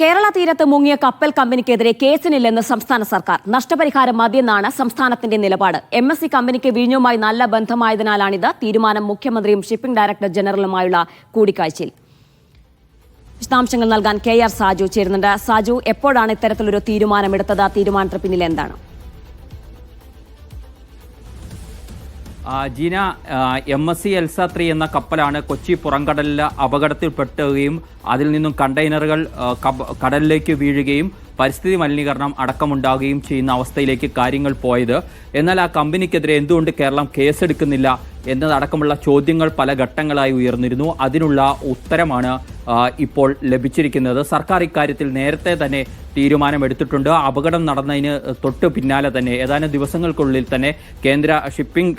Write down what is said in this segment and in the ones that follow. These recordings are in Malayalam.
കേരള തീരത്ത് മുങ്ങിയ കപ്പൽ കമ്പനിക്കെതിരെ കേസിനില്ലെന്ന് സംസ്ഥാന സർക്കാർ. നഷ്ടപരിഹാരം മതിയെന്നാണ് സംസ്ഥാനത്തിന്റെ നിലപാട്. MSC കമ്പനിക്ക് വിഴിഞ്ഞുമായി നല്ല ബന്ധമായതിനാലാണിത്. തീരുമാനം മുഖ്യമന്ത്രിയും ഷിപ്പിംഗ് ഡയറക്ടർ ജനറലുമായുള്ള കൂടിക്കാഴ്ചയിൽ. വിശദാംശങ്ങൾ നൽകാൻ KR സാജു ചേരുന്നുണ്ട്. സാജു, എപ്പോഴാണ് ഇത്തരത്തിലൊരു തീരുമാനമെടുത്തത്? തീരുമാനത്തിന് പിന്നിൽ എന്താണ്? ജീന, MSC എൽസ 3 എന്ന കപ്പലാണ് കൊച്ചി പുറംകടലിൽ അപകടത്തിൽപ്പെടുകയും അതിൽ നിന്നും കണ്ടെയ്നറുകൾ കടലിലേക്ക് വീഴുകയും പരിസ്ഥിതി മലിനീകരണം അടക്കമുണ്ടാകുകയും ചെയ്യുന്ന അവസ്ഥയിലേക്ക് കാര്യങ്ങൾ പോയത്. എന്നാൽ ആ കമ്പനിക്കെതിരെ എന്തുകൊണ്ട് കേരളം കേസെടുക്കുന്നില്ല എന്നതടക്കമുള്ള ചോദ്യങ്ങൾ പല ഘട്ടങ്ങളായി ഉയർന്നിരുന്നു. അതിനുള്ള ഉത്തരമാണ് ഇപ്പോൾ ലഭിച്ചിരിക്കുന്നത്. സർക്കാർ ഇക്കാര്യത്തിൽ നേരത്തെ തന്നെ തീരുമാനമെടുത്തിട്ടുണ്ട്. അപകടം നടന്നതിന് തൊട്ട് പിന്നാലെ തന്നെ ഏതാനും ദിവസങ്ങൾക്കുള്ളിൽ തന്നെ കേന്ദ്ര ഷിപ്പിംഗ്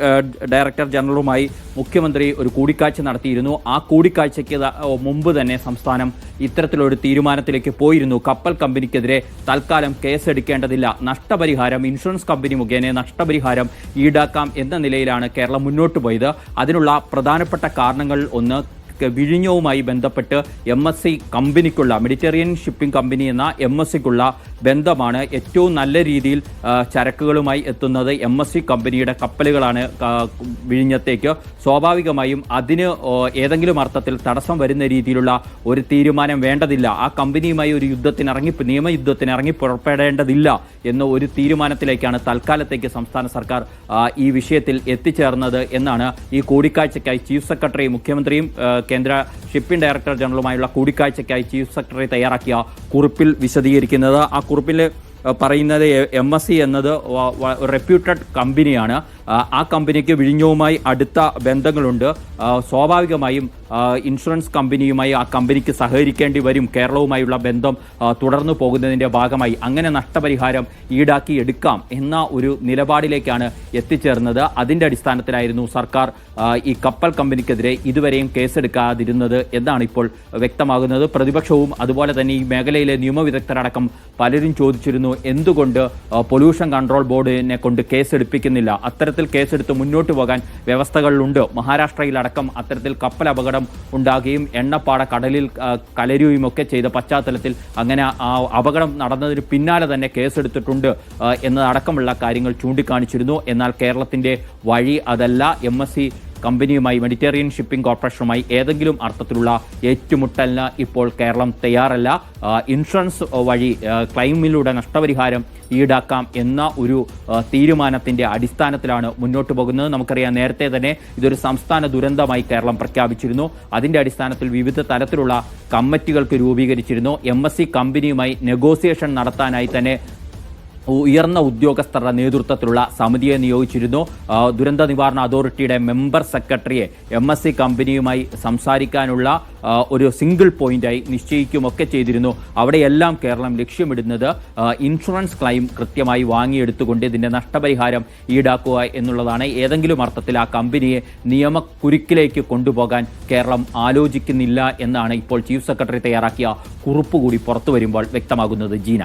ഡയറക്ടർ ജനറലുമായി മുഖ്യമന്ത്രി ഒരു കൂടിക്കാഴ്ച നടത്തിയിരുന്നു. ആ കൂടിക്കാഴ്ചയ്ക്ക് മുമ്പ് തന്നെ സംസ്ഥാനം ഇത്തരത്തിലൊരു തീരുമാനത്തിലേക്ക് പോയിരുന്നു. കപ്പൽ കമ്പനിക്കെതിരെ തൽക്കാലം കേസെടുക്കേണ്ടതില്ല, നഷ്ടപരിഹാരം ഇൻഷുറൻസ് കമ്പനി മുഖേന നഷ്ടപരിഹാരം ഈടാക്കാം എന്ന നിലയിലാണ് കേരളം മുന്നോട്ട് പോയത്. അതിനുള്ള പ്രധാനപ്പെട്ട കാരണങ്ങൾ ഒന്ന്, വിഴിഞ്ഞവുമായി ബന്ധപ്പെട്ട് MSC കമ്പനിക്കുള്ള, മെഡിറ്ററേനിയൻ ഷിപ്പിംഗ് കമ്പനി എന്ന MSCക്കുള്ള ബന്ധമാണ്. ഏറ്റവും നല്ല രീതിയിൽ ചരക്കുകളുമായി എത്തുന്നത് MSC കമ്പനിയുടെ കപ്പലുകളാണ് വിഴിഞ്ഞത്തേക്ക്. സ്വാഭാവികമായും അതിന് ഏതെങ്കിലും അർത്ഥത്തിൽ തടസ്സം വരുന്ന രീതിയിലുള്ള ഒരു തീരുമാനം വേണ്ടതില്ല. ആ കമ്പനിയുമായി ഒരു നിയമയുദ്ധത്തിന് ഇറങ്ങി പുറപ്പെടേണ്ടതില്ല എന്ന ഒരു തീരുമാനത്തിലേക്കാണ് തൽക്കാലത്തേക്ക് സംസ്ഥാന സർക്കാർ ഈ വിഷയത്തിൽ എത്തിച്ചേർന്നത് എന്നാണ് ഈ കൂടിക്കാഴ്ചയ്ക്കായി ചീഫ് സെക്രട്ടറി, മുഖ്യമന്ത്രിയും കേന്ദ്ര ഷിപ്പിംഗ് ഡയറക്ടർ ജനറലുമായുള്ള കൂടിക്കാഴ്ചയ്ക്കായി ചീഫ് സെക്രട്ടറി തയ്യാറാക്കിയ കുറിപ്പിൽ വിശദീകരിക്കുന്നത്. ആ കുറിപ്പിൽ പറയുന്നത് MSC എന്നത് റെപ്യൂട്ടഡ് കമ്പനിയാണ്. ആ കമ്പനിക്ക് വിഴിഞ്ഞവുമായി അടുത്ത ബന്ധങ്ങളുണ്ട്. സ്വാഭാവികമായും ഇൻഷുറൻസ് കമ്പനിയുമായി ആ കമ്പനിക്ക് സഹകരിക്കേണ്ടി വരും. കേരളവുമായുള്ള ബന്ധം തുടർന്നു പോകുന്നതിൻ്റെ ഭാഗമായി അങ്ങനെ നഷ്ടപരിഹാരം ഈടാക്കി എടുക്കാം എന്ന ഒരു നിലപാടിലേക്കാണ് എത്തിച്ചേർന്നത്. അതിൻ്റെ അടിസ്ഥാനത്തിലായിരുന്നു സർക്കാർ ഈ കപ്പൽ കമ്പനിക്കെതിരെ ഇതുവരെയും കേസെടുക്കാതിരുന്നത് എന്നാണ് ഇപ്പോൾ വ്യക്തമാകുന്നത്. പ്രതിപക്ഷവും അതുപോലെ തന്നെ ഈ മേഖലയിലെ നിയമവിദഗ്ധരടക്കം പലരും ചോദിച്ചിരുന്നു, എന്തുകൊണ്ട് പൊല്യൂഷൻ കൺട്രോൾ ബോർഡിനെ കൊണ്ട് കേസെടുപ്പിക്കുന്നില്ല? അത്തരത്തിൽ കേസെടുത്ത് മുന്നോട്ട് പോകാൻ വ്യവസ്ഥകളിലുണ്ട്. മഹാരാഷ്ട്രയിലടക്കം അത്തരത്തിൽ കപ്പൽ അപകടം ഉണ്ടാകുകയും എണ്ണപ്പാട കടലിൽ കലരുകയും ഒക്കെ ചെയ്ത പശ്ചാത്തലത്തിൽ അങ്ങനെ ആ അപകടം നടന്നതിന് പിന്നാലെ തന്നെ കേസെടുത്തിട്ടുണ്ട് എന്നതടക്കമുള്ള കാര്യങ്ങൾ ചൂണ്ടിക്കാണിച്ചിരുന്നു. എന്നാൽ കേരളത്തിന്റെ വഴി അതല്ല. MSC കമ്പനിയുമായി, മെഡിറ്ററേനിയൻ ഷിപ്പിംഗ് കോർപ്പറേഷനുമായി ഏതെങ്കിലും അർത്ഥത്തിലുള്ള ഏറ്റുമുട്ടലിന് ഇപ്പോൾ കേരളം തയ്യാറല്ല. ഇൻഷുറൻസ് വഴി ക്ലെയിമിലൂടെ നഷ്ടപരിഹാരം ഈടാക്കാം എന്ന ഒരു തീരുമാനത്തിൻ്റെ അടിസ്ഥാനത്തിലാണ് മുന്നോട്ട് പോകുന്നത്. നമുക്കറിയാം, നേരത്തെ തന്നെ ഇതൊരു സംസ്ഥാന ദുരന്തമായി കേരളം പ്രഖ്യാപിച്ചിരുന്നു. അതിൻ്റെ അടിസ്ഥാനത്തിൽ വിവിധ തരത്തിലുള്ള കമ്മിറ്റികൾക്ക് രൂപീകരിച്ചിരുന്നു. MSC കമ്പനിയുമായി നെഗോസിയേഷൻ നടത്താനായി തന്നെ ഉയർന്ന ഉദ്യോഗസ്ഥരുടെ നേതൃത്വത്തിലുള്ള സമിതിയെ നിയോഗിച്ചിരുന്നു. ദുരന്ത നിവാരണ അതോറിറ്റിയുടെ മെമ്പർ സെക്രട്ടറിയെ MSC കമ്പനിയുമായി സംസാരിക്കാനുള്ള ഒരു സിംഗിൾ പോയിന്റായി നിശ്ചയിക്കുകയൊക്കെ ചെയ്തിരുന്നു. അവിടെയെല്ലാം കേരളം ലക്ഷ്യമിടുന്നത് ഇൻഷുറൻസ് ക്ലെയിം കൃത്യമായി വാങ്ങിയെടുത്തുകൊണ്ട് ഇതിൻ്റെ നഷ്ടപരിഹാരം ഈടാക്കുക എന്നുള്ളതാണ്. ഏതെങ്കിലും അർത്ഥത്തിൽ ആ കമ്പനിയെ നിയമക്കുരുക്കിലേക്ക് കൊണ്ടുപോകാൻ കേരളം ആലോചിക്കുന്നില്ല എന്നാണ് ഇപ്പോൾ ചീഫ് സെക്രട്ടറി തയ്യാറാക്കിയ കുറിപ്പ് കൂടി പുറത്തു വരുമ്പോൾ വ്യക്തമാകുന്നത്. ജീന.